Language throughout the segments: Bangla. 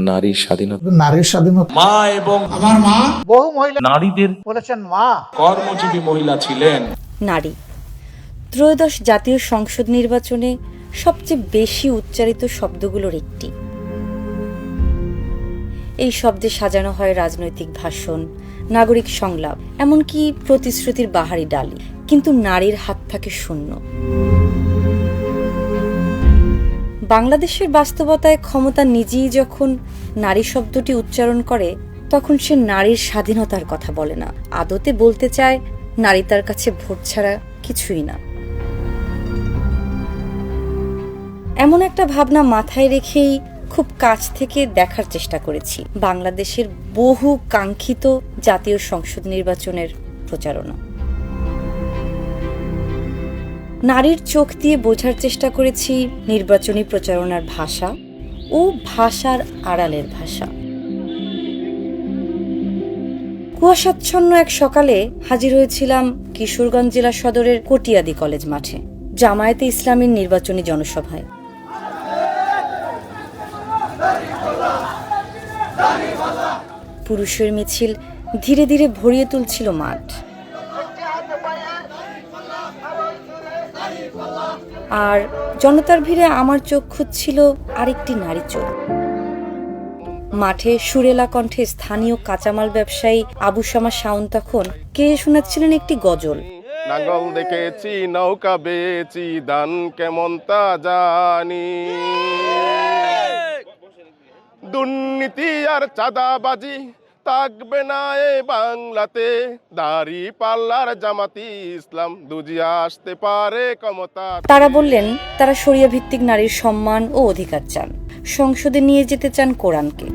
নারীর স্বাধীনতা, নারীর স্বাধীনতা, মা এবং আমার মা বহু মহিলা নারীদের বলেছেন মা কর্মজীবী মহিলা ছিলেন। নারী ত্রয়োদশ জাতীয় সংসদ নির্বাচনে সবচেয়ে বেশি উচ্চারিত শব্দগুলোর একটি। এই শব্দে সাজানো হয় রাজনৈতিক ভাষণ, নাগরিক সংলাপ, এমনকি প্রতিশ্রুতির বাহারি ডালি, কিন্তু নারীর হাত থাকে শূন্য। বাংলাদেশের বাস্তবতায় ক্ষমতা নিজেই যখন নারী শব্দটি উচ্চারণ করে, তখন সে নারীর স্বাধীনতার কথা বলে না, আদতে বলতে চায় নারী তার কাছে ভোট ছাড়া কিছুই না। এমন একটা ভাবনা মাথায় রেখেই খুব কাছ থেকে দেখার চেষ্টা করেছি বাংলাদেশের বহু কাঙ্ক্ষিত জাতীয় সংসদ নির্বাচনের প্রচারণা। নারীর চোখ দিয়ে বোঝার চেষ্টা করেছি নির্বাচনী প্রচারণার ভাষা ও ভাষার আড়ালের ভাষা। কুয়াশাচ্ছন্ন এক সকালে হাজির হয়েছিলাম কিশোরগঞ্জ জেলা সদরের কটিয়াদি কলেজ মাঠে জামায়াতে ইসলামীর নির্বাচনী জনসভায়। পুরুষের মিছিল ধীরে ধীরে ভরিয়ে তুলছিল মাঠ, আর জনতার ভিড়ে আমার চোখ খুঁজছিল আরেকটি নারী চোখ। মাঠে সুরেলা কণ্ঠে স্থানীয় কাঁচামাল ব্যবসায়ী আবু শামা শাওন তখন কে শোনাচ্ছিলেন একটি গজল। নাঙ্গল দেখেছি, নৌকা বেচি, দান কেমন তা জানি, দুর্নীতি আর চাঁদাবাজি থাকবে না এ বাংলাতে, দাড়ি পাল্লার জামাতি ইসলাম দুজিয়া আসতে পারে ক্ষমতা। তারা বললেন তারা শরিয়া ভিত্তিক নারীর সম্মান ও অধিকার চান, সংসদে নিয়ে যেতে চান কোরআনকে।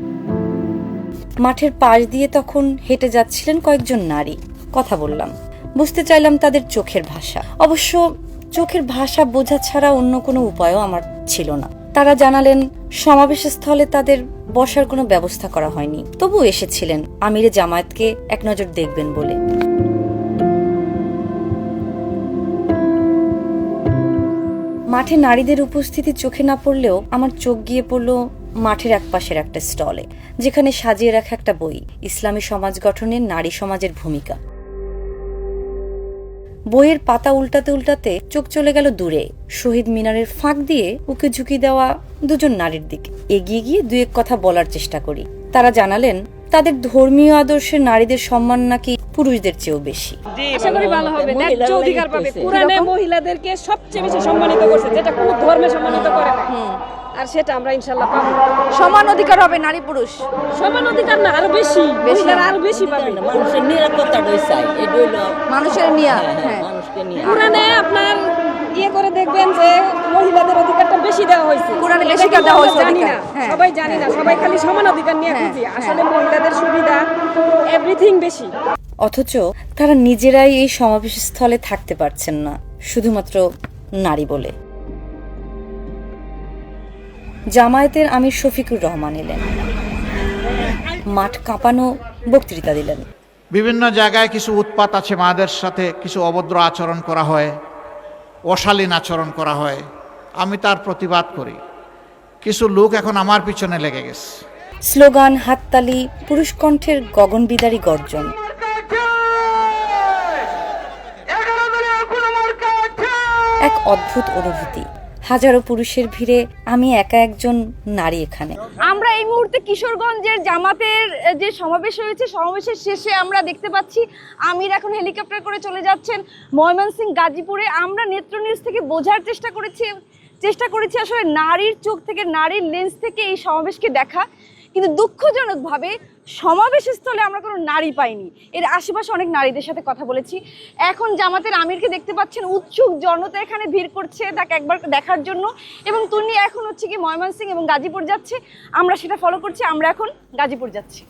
মাঠের পাশ দিয়ে তখন হেঁটে যাচ্ছিলেন কয়েকজন নারী, কথা বললাম, বুঝতে চাইলাম তাদের চোখের ভাষা। অবশ্য চোখের ভাষা বোঝা ছাড়া অন্য কোনো উপায়ও আমার ছিল না। তারা জানালেন সমাবেশ স্থলে তাদের বসার কোনো ব্যবস্থা করা হয়নি, তবু এসেছিলেন আমিরে জামায়াতকে এক নজর দেখবেন বলে। মাঠে নারীদের উপস্থিতি চোখে না পড়লেও আমার চোখ গিয়ে পড়ল মাঠের একপাশের একটা স্টলে, যেখানে সাজিয়ে রাখা একটা বই, ইসলামী সমাজ গঠনে নারী সমাজের ভূমিকা। বইয়ের পাতা উল্টাতে উল্টাতে চোখ চলে গেল দূরে, শহীদ মিনারের ফাঁক দিয়ে উকি ঝুঁকি দেওয়া দুজন নারীর দিকে। এগিয়ে গিয়ে দু এক কথা বলার চেষ্টা করি। তারা জানালেন তাদের ধর্মীয় আদর্শে নারীদের সম্মান নাকি পুরুষদের চেয়েও বেশি। আশা করি ভালো হবে, ন্যায্য অধিকার পাবে। কোরআনে মহিলাদেরকে সবচেয়ে বেশি সম্মানিত করছে, যেটা কোনো ধর্মে সম্মানিত করে না, আর সেটা আমরা ইনশাআল্লাহ পাবো। সমান অধিকার হবে নারী পুরুষ, সমান অধিকার না, আরো বেশি, মহিলারা আরো বেশি পাবে। মানুষের নিরাপত্তাটাই চাই, এটা হইলো মানুষের নিয়ে। মানুষকে নিয়ে কোরআনে আপনার করে দেখবেন যে মহিলাদের অধিকারটা বেশি দেওয়া হয়েছে, কোরআনে বেশি দেওয়া হয়েছে, জানি না, সবাই জানি না, সবাই খালি সমান অধিকার নিয়ে খুঁজি, আসলে মহিলাদের সুবিধা এভরিথিং বেশি। অথচ তারা নিজেরাই এই সমাবেশ স্থলে থাকতে পারছেন না, শুধুমাত্র নারী বলে। জামায়াতের আমির শফিকুর রহমান এলেন, মাঠ কাঁপানো বক্তৃতা দিলেন। বিভিন্ন জায়গায় কিছু উৎপাত আছে, মাদের সাথে কিছু অভদ্র আচরণ করা হয়, অশালীন আচরণ করা হয়, আমি তার প্রতিবাদ করি। কিছু লোক এখন আমার পিছনে লেগে গেছে। স্লোগান, হাততালি, পুরুষ কণ্ঠের গগনবিদারী গর্জন। এক অদ্ভুত অনুভূতি, হাজারো পুরুষের ভিড়ে আমি একা একজন নারী এখানে। আমরা এই মুহূর্তে কিশোরগঞ্জের জামাতের যে সমাবেশ হয়েছে, সমাবেশের শেষে আমরা দেখতে পাচ্ছি আমির এখন হেলিকপ্টার করে চলে যাচ্ছেন ময়মনসিংহ গাজীপুরে। আমরা নেত্র নিউজ থেকে বোঝার চেষ্টা করেছি আসলে নারীর চোখ থেকে, নারীর লেন্স থেকে এই সমাবেশকে দেখা, কিন্তু দুঃখজনকভাবে সমাবেশ স্থলে আমরা কোনো নারী পাইনি। এর আশেপাশে অনেক নারীদের সাথে কথা বলেছি। এখন জামাতের আমিরকে দেখতে পাচ্ছেন, উৎসুক জনতা এখানে ভিড় করছে তাকে একবার দেখার জন্য, এবং তিনি এখন হচ্ছে কি ময়মনসিংহ এবং গাজীপুর যাচ্ছে, আমরা সেটা ফলো করছি। আমরা এখন গাজীপুর যাচ্ছি।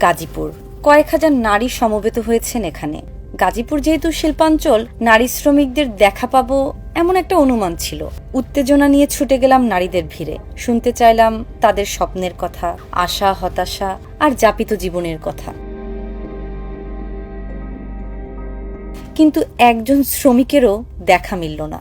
গাজীপুর, কয়েক হাজার নারী সমবেত হয়েছেন এখানে। গাজীপুর যেহেতু শিল্পাঞ্চল, নারী শ্রমিকদের দেখা পাবো এমন একটা অনুমান ছিল। উত্তেজনা নিয়ে ছুটে গেলাম নারীদের ভিড়ে, শুনতে চাইলাম তাদের স্বপ্নের কথা, আশা, হতাশা আর যাপিত জীবনের কথা। কিন্তু একজন শ্রমিকেরও দেখা মিলল না।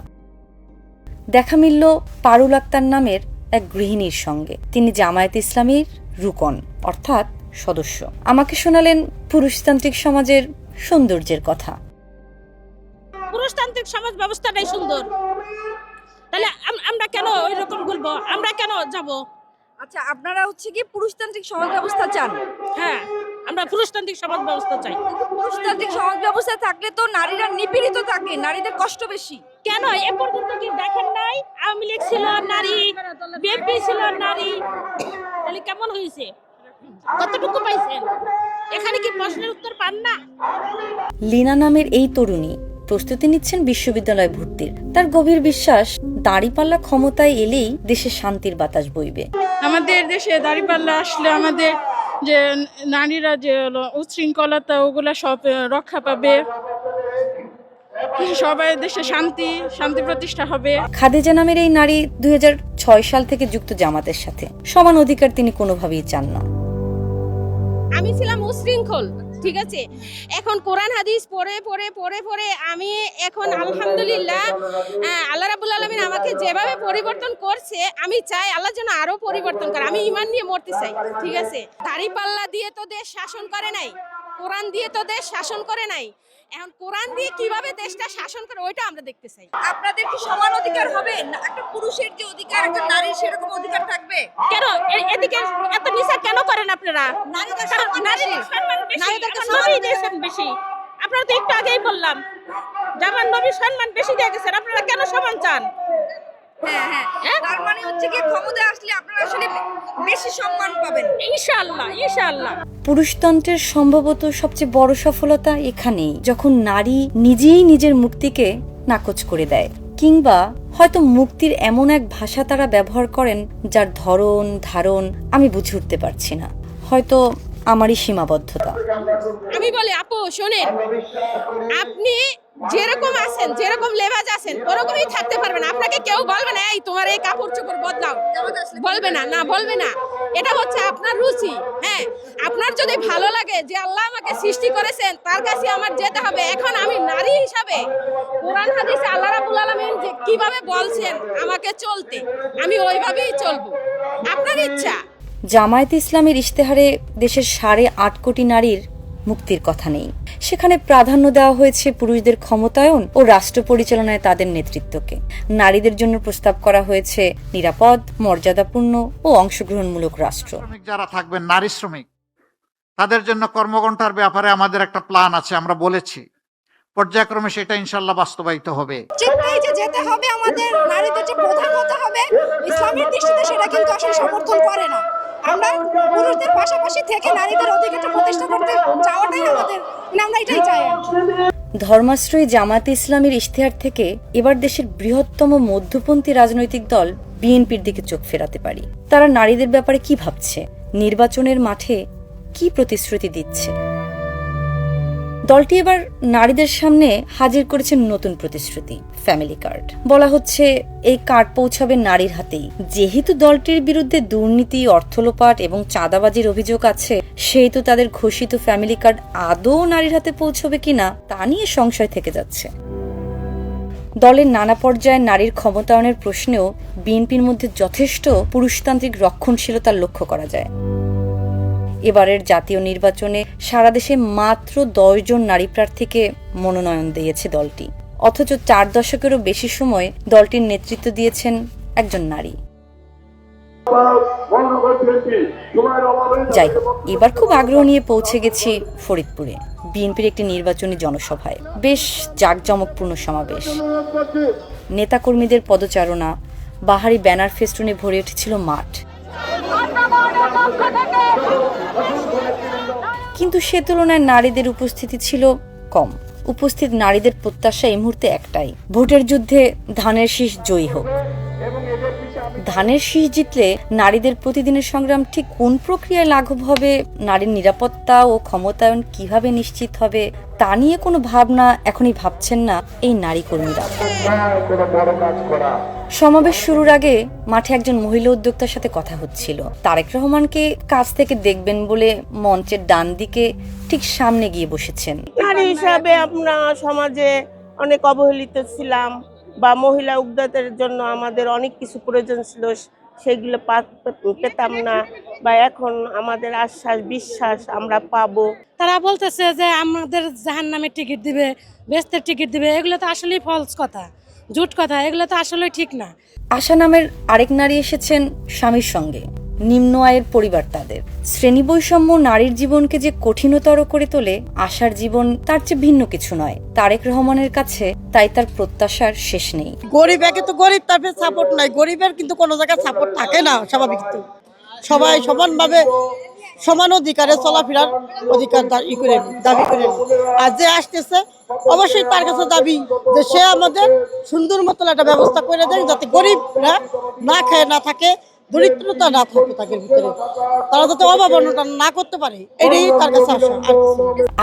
দেখা মিলল পারুল আক্তার নামের এক গৃহিণীর সঙ্গে। তিনি জামায়াতে ইসলামীর রুকন অর্থাৎ সদস্য। আমাকে শোনালেন পুরুষতান্ত্রিক সমাজের সৌন্দর্যের কথা। পুরুষতান্ত্রিক সমাজ ব্যবস্থাটাই সুন্দর, তাহলে আমরা কেন ওই রকম বলবো? আমরা কেন যাব? আচ্ছা, আপনারা হচ্ছে কি পুরুষতান্ত্রিক সমাজ ব্যবস্থা চান? হ্যাঁ, আমরা পুরুষতান্ত্রিক সমাজ ব্যবস্থা চাই। পুরুষতান্ত্রিক সমাজ ব্যবস্থা থাকলে তো নারীরা নিপীড়িত থাকে, নারীদের কষ্ট বেশি। কেন এ পর্যন্ত কি দেখেন নাই? আওয়ামী লীগ ছিল নারী, বিএনপি ছিল নারী, তাহলে কেমন হয়েছে? কতটুকু পাইছেন? এখানে কি প্রশ্নের উত্তর পান না? লীনা নামের এই তরুণী প্রস্তুতি নিচ্ছেন বিশ্ববিদ্যালয় ভর্তির। তার গভীর বিশ্বাস, দাঁড়িপাল্লা ক্ষমতায় এলেই দেশে শান্তির বাতাস বইবে। আমাদের দেশে দাঁড়িপাল্লা আসলে আমাদের যে নারীরা যে উচ্ছৃঙ্খলতা ওগুলা সব রক্ষা পাবে, সবাই দেশে শান্তি প্রতিষ্ঠা হবে। খাদিজা নামের এই নারী 2006 সাল থেকে যুক্ত জামাতের সাথে। সমান অধিকার তিনি কোনোভাবেই চান না। আমি ছিলাম উশৃঙ্খল, ঠিক আছে, এখন কোরআন হাদিস পড়ে পড়ে পড়ে পড়ে আমি এখন আলহামদুলিল্লাহ আল্লাহ রাব্বুল আলামিন আমাকে যেভাবে পরিবর্তন করছে, আমি চাই আল্লাহ যেন আরো পরিবর্তন করে। আমি ঈমান নিয়ে মরতে চাই, ঠিক আছে। দাড়িপাল্লা দিয়ে তো দেশ শাসন করে নাই, কোরআন দিয়ে তো দেশ শাসন করে নাই। এখন কোরআন দিয়ে কিভাবে দেশটা শাসন করে ওইটা আমরা দেখতে চাই। আপনাদের কি সমান অধিকার হবে? একটা পুরুষের যে অধিকার একটা নারীর সেরকম অধিকার থাকবে? কেন এদিকে এত বিচার কেন করেন আপনারা? নারীদের কারণ সম্মান নারীদের সম্মান বেশি, নারীদেরকে এখন নবী দিয়েছেন বেশি। আপনারা তো একটু আগেই বললাম যেমন নবী সম্মান বেশি দিয়ে গেছেন, আপনারা কেন সমান চান? হ্যাঁ, তার মানে হচ্ছে কি ক্ষমতায় আসলে আপনারা আসলে বেশি সম্মান পাবেন ইনশাআল্লাহ, ইনশাআল্লাহ। পুরুষতন্ত্রের সম্ভবত সবচেয়ে বড় সফলতা এখানেই, যখন নারী নিজেই নিজের মুক্তিকে নাকচ করে দেয়, কিংবা হয়তো মুক্তির এমন এক ভাষা তারা ব্যবহার করেন যার ধরন ধারণ আমি বুঝে উঠতে পারছি না। হয়তো আমারই সীমাবদ্ধতা। আমি বলি আপু শোনেন, আপনি যেরকম আছেন, যেরকম লেবাজ আছেন ওরকমই থাকতে পারবেন। আপনাকে কেউ বলবে না এই তোমার এই কাপড় চোপড় বদলাও, বলবে না, না বলবে না। এটা হচ্ছে আপনার রুচি। হ্যাঁ, আপনার যদি ভালো লাগে যে আল্লাহ আমাকে সৃষ্টি করেছেন তার কাছে আমার যেতে হবে। এখন আমি নারী হিসাবে কোরআন হাদিসে আল্লাহ রাব্বুল আলামিন যে কিভাবে বলছেন আমাকে চলতে, আমি ওইভাবেই চলবো। আপনার ইচ্ছা। জামায়াতে ইসলামের ইশতেহারে দেশের 8.5 কোটি নারীর মুক্তির কথা নেই। সেখানে প্রাধান্য দেওয়া হয়েছে পুরুষদের ক্ষমতায়ন ও রাষ্ট্র পরিচালনায় তাদের নেতৃত্বকে। নারীদের জন্য প্রস্তাব করা হয়েছে নিরাপদ, মর্যাদাপূর্ণ ও অংশগ্রহণমূলক রাষ্ট্র। শ্রমিক যারা থাকবেন, নারী শ্রমিক, তাদের জন্য কর্মঘণ্টার ব্যাপারে আমাদের একটা প্ল্যান আছে, আমরা বলেছি। পর্যায়ক্রমে সেটা ইনশাল্লাহ বাস্তবায়িত হবে। চিন্তাই যে যেতে হবে আমাদের, নারীদের যে প্রধান হতে হবে, ইসলামের দৃষ্টিতে সেটা কিন্তু আসলে সমর্থন করে না। আমরা পুরুষদের পাশাপাশি থেকে নারীদের অধিকারটা প্রতিষ্ঠা করতে চাওয়াটাই আমাদের, আমরা এটাই চাই। ধর্মাশ্রয়ী জামায়াতে ইসলামীর ইশতেহার থেকে এবার দেশের বৃহত্তম মধ্যপন্থী রাজনৈতিক দল বিএনপির দিকে চোখ ফেরাতে পারি। তারা নারীদের ব্যাপারে কি ভাবছে, নির্বাচনের মাঠে কি প্রতিশ্রুতি দিচ্ছে। দলটি এবার নারীদের সামনে হাজির করেছে নতুন প্রতিশ্রুতি, ফ্যামিলি কার্ড। বলা হচ্ছে এই কার্ড পৌঁছাবে নারীর হাতেই। যেহেতু দলটির বিরুদ্ধে দুর্নীতি, অর্থলোপাট এবং চাঁদাবাজির অভিযোগ আছে, সেহেতু তাদের ঘোষিত ফ্যামিলি কার্ড আদৌ নারীর হাতে পৌঁছবে কিনা তা নিয়ে সংশয় থেকে যাচ্ছে। দলের নানা পর্যায়ে নারীর ক্ষমতায়নের প্রশ্নেও বিএনপির মধ্যে যথেষ্ট পুরুষতান্ত্রিক রক্ষণশীলতা লক্ষ্য করা যায়। এবারের জাতীয় নির্বাচনে সারা দেশে মাত্র 10 জন নারী প্রার্থীকে মনোনয়ন দিয়েছে দলটি, অথচ 4 দশকেরও বেশি সময় দলটির নেতৃত্ব দিয়েছেন একজন নারী। যাই হোক, এবার খুব আগ্রহ নিয়ে পৌঁছে গেছি ফরিদপুরে বিএনপির একটি নির্বাচনী জনসভায়। বেশ জাঁকজমকপূর্ণ সমাবেশ, নেতাকর্মীদের পদচারণা, বাহারি ব্যানার ফেস্টুনে ভরে উঠেছিল মাঠ। কিন্তু সে তুলনায় নারীদের উপস্থিতি ছিল কম। উপস্থিত নারীদের প্রত্যাশা এই মুহূর্তে একটাই, ভোটের যুদ্ধে ধানের শীষ জয়ী হোক। ধানের শীষ জিতলে নারীদের প্রতিদিনের সংগ্রাম ঠিক কোন প্রক্রিয়ায় লাঘব হবে, নারীর নিরাপত্তা ও ক্ষমতায়ন কিভাবে নিশ্চিত হবে, তা নিয়ে কোনো ভাবনা এখনই ভাবছেন না এই নারী কর্মীরা। সমাবেশ শুরুর আগে মাঠে একজন মহিলা উদ্যোক্তার সাথে কথা হচ্ছিল। তারেক রহমানকে কাছ থেকে দেখবেন বলে মঞ্চের ডান দিকে ঠিক সামনে গিয়ে বসেছেন। নারী হিসাবে আমরা সমাজে অনেক অবহেলিত ছিলাম, বা মহিলা উদ্যোক্তাদের জন্য আমাদের অনেক কিছু প্রয়োজন ছিল, সেগুলো পেতাম না, বা এখন আমাদের আশ্বাস বিশ্বাস আমরা পাবো। তারা বলতেছে যে আমাদের জাহান্নামের টিকিট দিবে, বেহেশতের টিকিট দিবে, এগুলো তো আসলেই ফলস কথা, জুট কথা, এগুলো তো আসলে ঠিক না। আশা নামের আরেক নারী এসেছেন স্বামীর সঙ্গে। নিম্ন আয়ের পরিবার তাদের। শ্রেণী বৈষম্য নারীর জীবনকে যে কঠিনতর করে তোলে, আশার জীবন তার চেয়ে ভিন্ন কিছু নয়। তারেক রহমানের কাছে তাই তার প্রত্যাশার শেষ নেই। গরিব একে তো গরিব, তারপরে সাপোর্ট নাই, গরিবের কিন্তু কোনো জায়গায় সাপোর্ট থাকে না, স্বাভাবিক। তো সবাই সমানভাবে সমান অধিকারে চলাফেরার অধিকার দাবি করে আর যে আসতেছে অবশ্যই তার কাছে দাবি যে সে আমাদের সুন্দর মতো একটা ব্যবস্থা করে দেয়, যাতে গরিবরা না খায় না থাকে, দরিদ্রতা না থাকে তাদের ভিতরে, তারা যাতে অভাব অনটন না করতে পারে, এটাই তার কাছে আশা।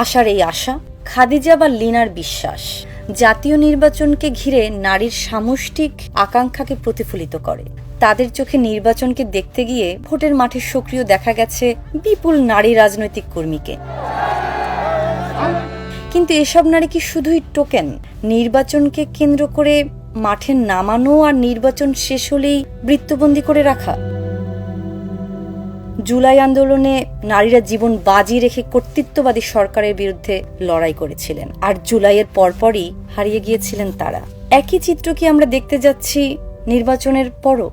আশার এই আশা খাদিজা বা লিনার বিশ্বাস জাতীয় নির্বাচনকে ঘিরে নারীর সামষ্টিক আকাঙ্ক্ষাকে প্রতিফলিত করে। তাদের চোখে নির্বাচনকে দেখতে গিয়ে ভোটের মাঠে সক্রিয় দেখা গেছে বিপুল নারী রাজনৈতিক কর্মীকে। কিন্তু এসব নারী কি শুধুই টোকেন? নির্বাচনকে কেন্দ্র করে মাঠে নামানো আর নির্বাচন শেষ হলেই বৃত্তবন্দী করে রাখা? জুলাই আন্দোলনে নারীরা জীবন বাজি রেখে কর্তৃত্ববাদী সরকারের বিরুদ্ধে লড়াই করেছিলেন, আর জুলাইয়ের পরপরই হারিয়ে গিয়েছিলেন তারা। একই চিত্র কি আমরা দেখতে যাচ্ছি নির্বাচনের পরও?